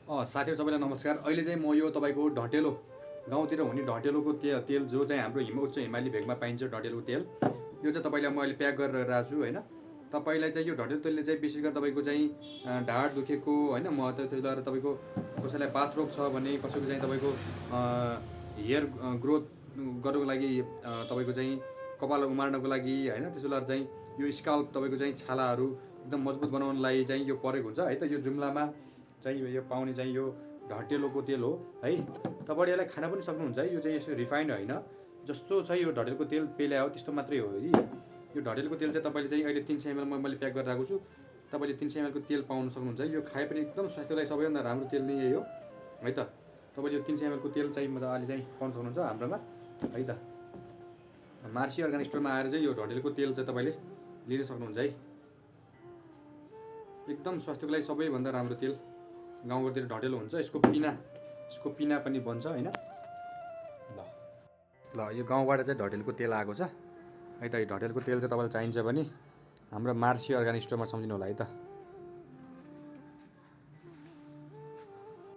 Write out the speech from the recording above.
साथीहरू सबैलाई नमस्कार। अहिले चाहिँ म यो तपाईँको ढटेलो गाउँतिर हुने ढटेलोको तेल जो चाहिँ हाम्रो उच्च हिमाली भेगमा पाइन्छ ढटेलोको तेल, यो चाहिँ तपाईँलाई म अहिले प्याक गरेर राखेको छु होइन। तपाईँलाई चाहिँ यो ढटेलो तेलले चाहिँ विशेष गरी तपाईँको चाहिँ ढाड दुखेको होइन, म त्यसले गर्दा तपाईँको कसैलाई बाथरोग छ भने, कसैको चाहिँ तपाईँको हेयर ग्रोथ गर्नुको लागि, तपाईँको चाहिँ कपाल उमार्नको लागि होइन, त्यसो गर्दा चाहिँ यो स्काल्प तपाईँको चाहिँ छालाहरू एकदम मजबुत बनाउनलाई चाहिँ यो परेको हुन्छ है त। यो जुम्लामा चाहिँ यो पाउने चाहिँ यो ढटेलोको तेल हो है। तपाईँले यसलाई खान पनि सक्नुहुन्छ है। यो चाहिँ यसो रिफाइन्ड होइन, जस्तो चाहिँ यो ढटेलोको तेल पेल्या हो त्यस्तो मात्रै हो है। यो ढटेलोको तेल चाहिँ तपाईँले चाहिँ अहिले 300 ml मैले प्याक गरेर राखेको छु। तपाईँले 300 ml को तेल पाउन सक्नुहुन्छ है। यो खाए पनि एकदम स्वास्थ्यलाई सबैभन्दा राम्रो तेल नै यही हो है त। तपाईँले यो 300 ml को तेल चाहिँ मजाले चाहिँ पाउन सक्नुहुन्छ हाम्रोमा है त। मार्सी अर्गानिक स्टोरमा आएर चाहिँ यो ढटेलोको तेल चाहिँ तपाईँले लिन सक्नुहुन्छ है। एकदम स्वास्थ्यको लागि सबैभन्दा राम्रो तेल। गाउँघरतिर ढटेलो हुन्छ, यसको पिना पनि बन्छ होइन। ल यो गाउँबाट चाहिँ ढटेलोको तेल आएको छ है त। यो ढटेलोको तेल चाहिँ तपाईँलाई चाहिन्छ भने हाम्रो मार्सी अर्गानिक स्टोरमा सम्झिनु होला है त।